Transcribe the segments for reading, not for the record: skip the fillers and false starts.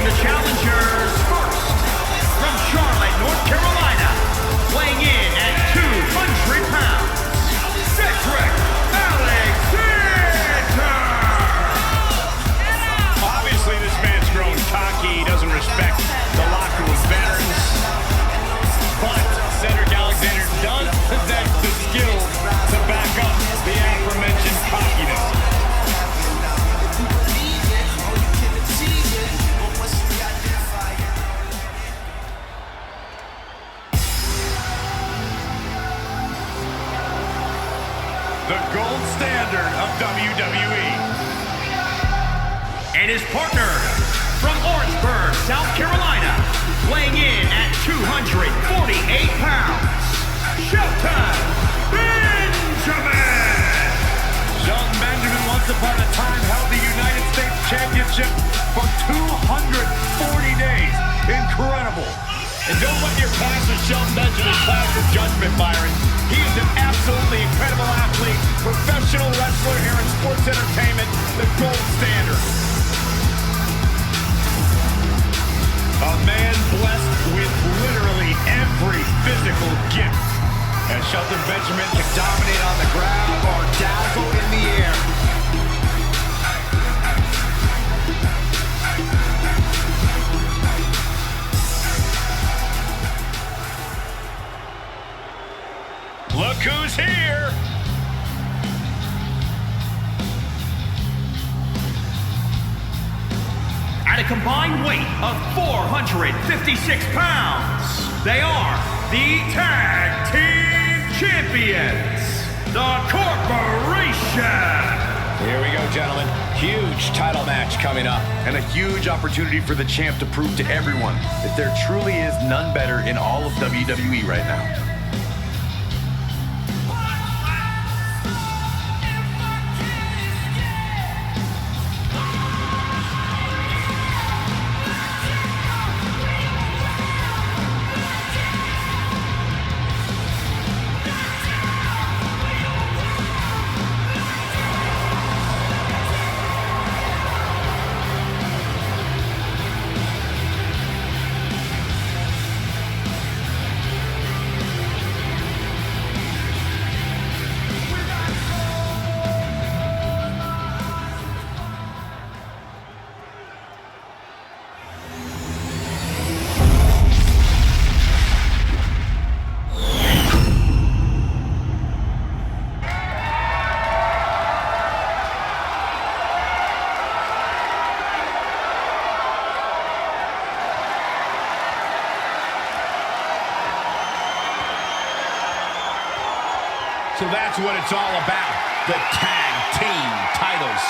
Introducing the challengers first, from Charlotte, North Carolina, weighing in at 200 pounds, Cedric Alexander! Obviously, this man's grown cocky. He doesn't respect the locker room veterans. But Cedric Alexander does possess the skills to back up the aforementioned cockiness. The gold standard of WWE. And his partner, from Orangeburg, South Carolina, weighing in at 248 pounds, Shelton Benjamin! Shelton Benjamin, once upon a time, held the United States Championship for 240 days. Incredible. And don't let your past with Shelton Benjamin cloud your judgment, Byron. He is an absolutely incredible athlete, professional wrestler here in sports entertainment, the gold standard. A man blessed with literally every physical gift. As Shelton Benjamin can dominate on the ground or dazzle in the air. Look who's here! At a combined weight of 456 pounds, they are the Tag Team Champions, the Corporation. Here we go, gentlemen. Huge title match coming up. And a huge opportunity for the champ to prove to everyone that there truly is none better in all of WWE right now. So that's what it's all about, the tag team titles.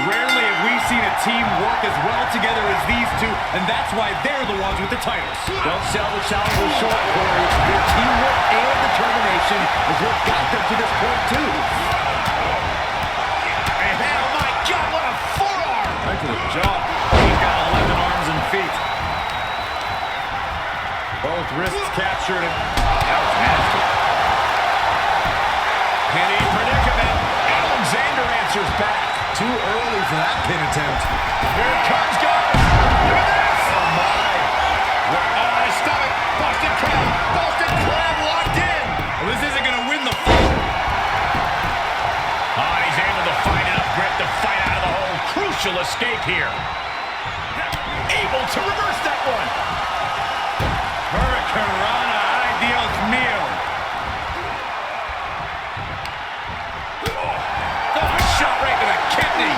Rarely have we seen a team work as well together as these two, and that's why they're the ones with the titles. Don't sell the challenge short, Corey. Their teamwork and determination is what got them to this point, too. And oh my God, what a forearm! Right to the jaw. He's got 11 arms and feet. Both wrists captured. And that was nasty. Penny predicament. Alexander answers back. Too early for that pin attempt. Here it comes, guys. Look at this. Oh, my. On his stomach. Boston Crab. Boston Crab locked in. Well, this isn't going to win the fight. Oh, he's able to find enough grit to fight out of the hole. Crucial escape here. Able to reverse that one. Hurricanrana. Ay, Dios mío. Oh, shot right to the kidney.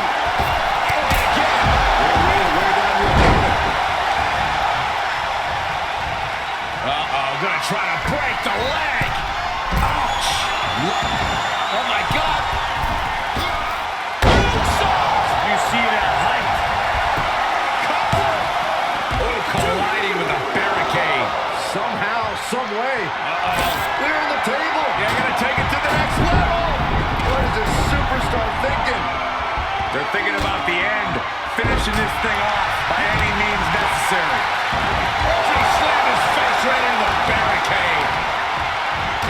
Gonna try to break the leg. Ouch. Oh my God. You see that height. Oh, colliding with a barricade. Somehow, some way. Clearing the table. They're gonna take it to the next level. What is this superstar thinking? They're thinking about the end. this thing off by any means necessary. He slammed his face right into the barricade.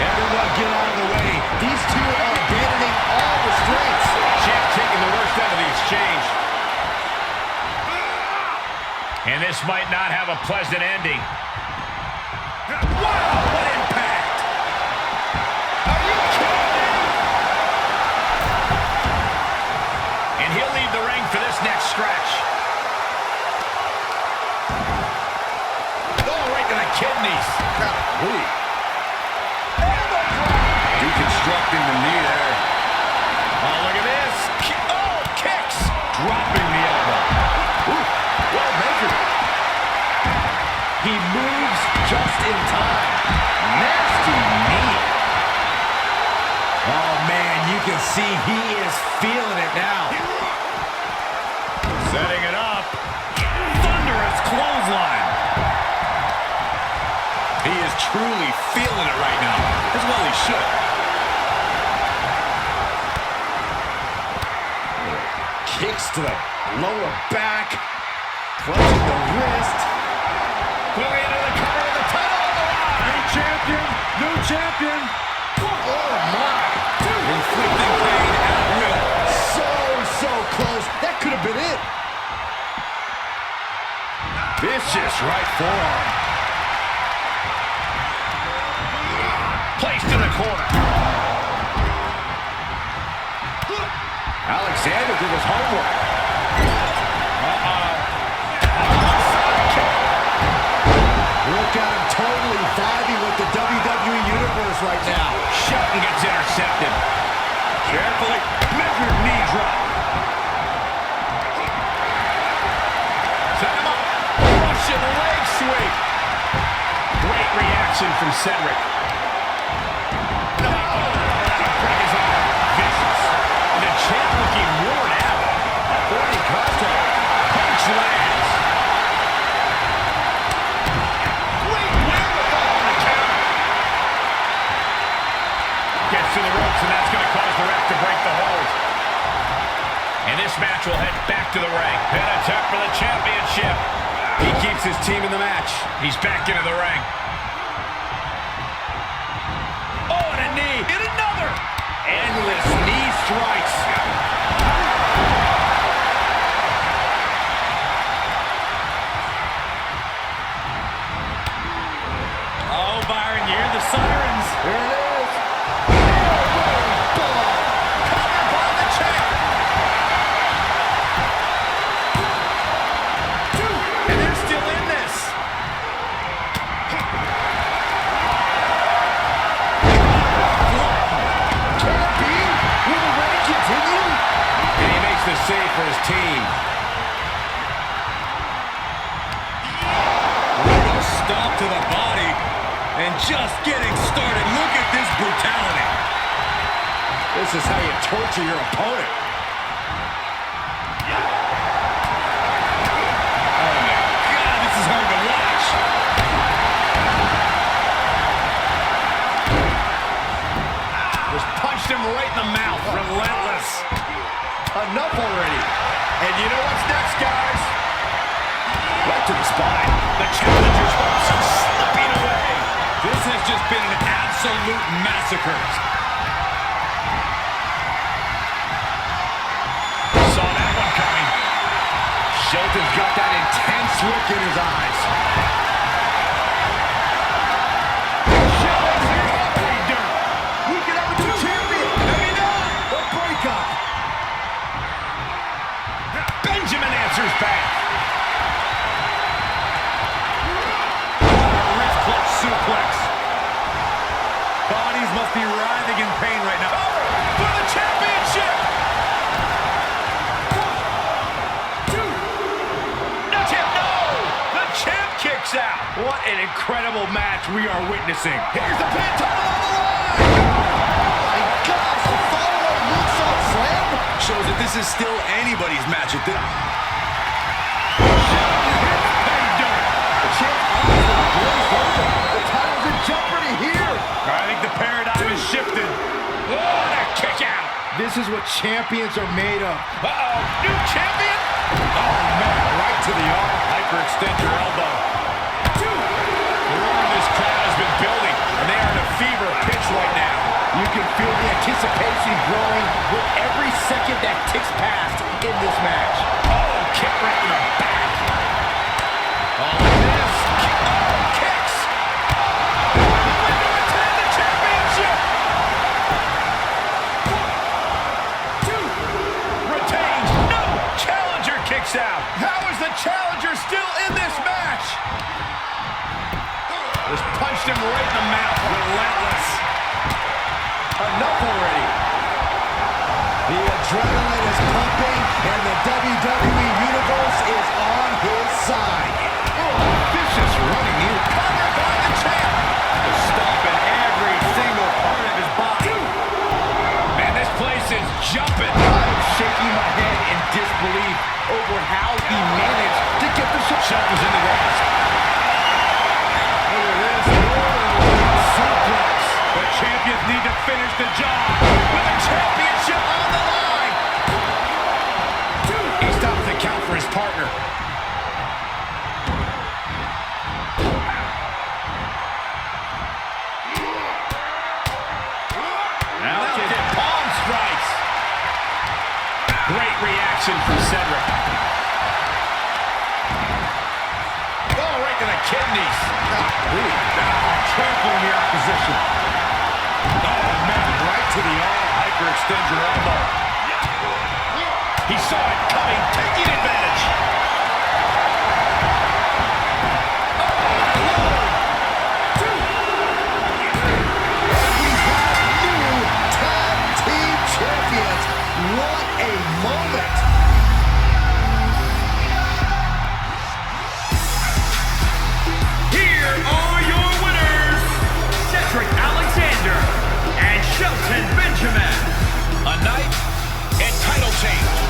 Everyone get out of the way. These two are abandoning all restraints. Champ taking the worst out of the exchange. And this might not have a pleasant ending. Wow, what impact! Are you kidding me? And he'll leave the ring for this next stretch. Oh, right to the kidneys. Golly. Deconstructing the knee there. Oh, look at this. Oh, kicks. Dropping the elbow. Ooh, well measured. He moves just in time. Nasty knee. Oh, man, you can see he is feeling it now. Setting it up. Thunderous clothesline. He is truly feeling it right now. As well he should. Kicks to the lower back. Clutching the wrist. Going into the cover of the title on the line. New champion. New champion. Oh, my. Inflicting pain at will. So close. That could have been it. Vicious right forearm. Placed in the corner. Alexander did his homework. Look at him totally vibing with the WWE Universe right now. Shelton gets intercepted. Carefully measured knee drop. Set him up. Russian leg sweep. Great reaction from Cedric. No, that'll break his arm. Vicious. The champ looking worn out. Avoiding contact. Punch lands. Great wherewithal on the counter. Gets to the ropes, and that's going to cause the ref to break the hold. And this match will head back to the ring. Pin attempt for the championship. He keeps his team in the match. He's back into the ring. Oh, and a knee. And another. Endless knee strikes. Oh, Byron, you hear the sirens. Here it is. Covered by the champ. And they're still in this. Can it be? Will the reign continue? And he makes the save for his team. Brutal stomp to the body. And just getting started. Look at this brutality. This is how you torture your opponent. Oh, my God, this is hard to watch. Just punched him right in the mouth. Relentless. Enough already. And you know what's next, guys? Right to the spine. The challenger's hopes are slipping away. This has just been an absolute massacre. Saw that one coming. Shelton's got that intense look in his eyes. Shelton's here. What are you doing? We can have a new champion. Maybe not. The breakup. Benjamin answers back. Wrist clutch suplex. Bodies must be writhing in pain right now. For the championship. No champ, no! The champ kicks out. What an incredible match we are witnessing. Here's the pin, title on the line. Oh my gosh, the follow-up moonsault slam Shows that this is still anybody's match at this. The champ honestly blazed over. The title's in jeopardy here. I think the paradigm has shifted. Oh, and a kick out. This is what champions are made of. Uh-oh, new champion? Oh, man, to the arm. Hyperextend your elbow. The roar of this crowd has been building, and they are in a fever pitch right now. You can feel the anticipation growing with every second that ticks past in this match. Oh, kick right in the back. Oh, this. Oh, kicks. We're going to retain the championship. 1, 2. Retains. No. Challenger kicks out. How is the challenger still in this match? Just punched him right in the mouth. Relentless. Enough already. The adrenaline is pumping, and the WWE Universe is on his side. Oh, vicious running knee. Covered by the champ. Stomping every single part of his body. Man, this place is jumping. I'm shaking my head in disbelief over how he managed to get the Shoulders in the grass. Look at this. Rolling suplex. The champions need to finish the job with the championship on the line. 2. He stops the count for his partner. Mounted palm strikes. Great reaction from Cedric. Oh, right to the kidneys. Trampling the opposition. Oh, man, right to the arm. Hyperextend your elbow. He saw it coming, taking advantage. Tag team champions. What a moment. Here are your winners, Cedric Alexander and Shelton Benjamin. A night and title change.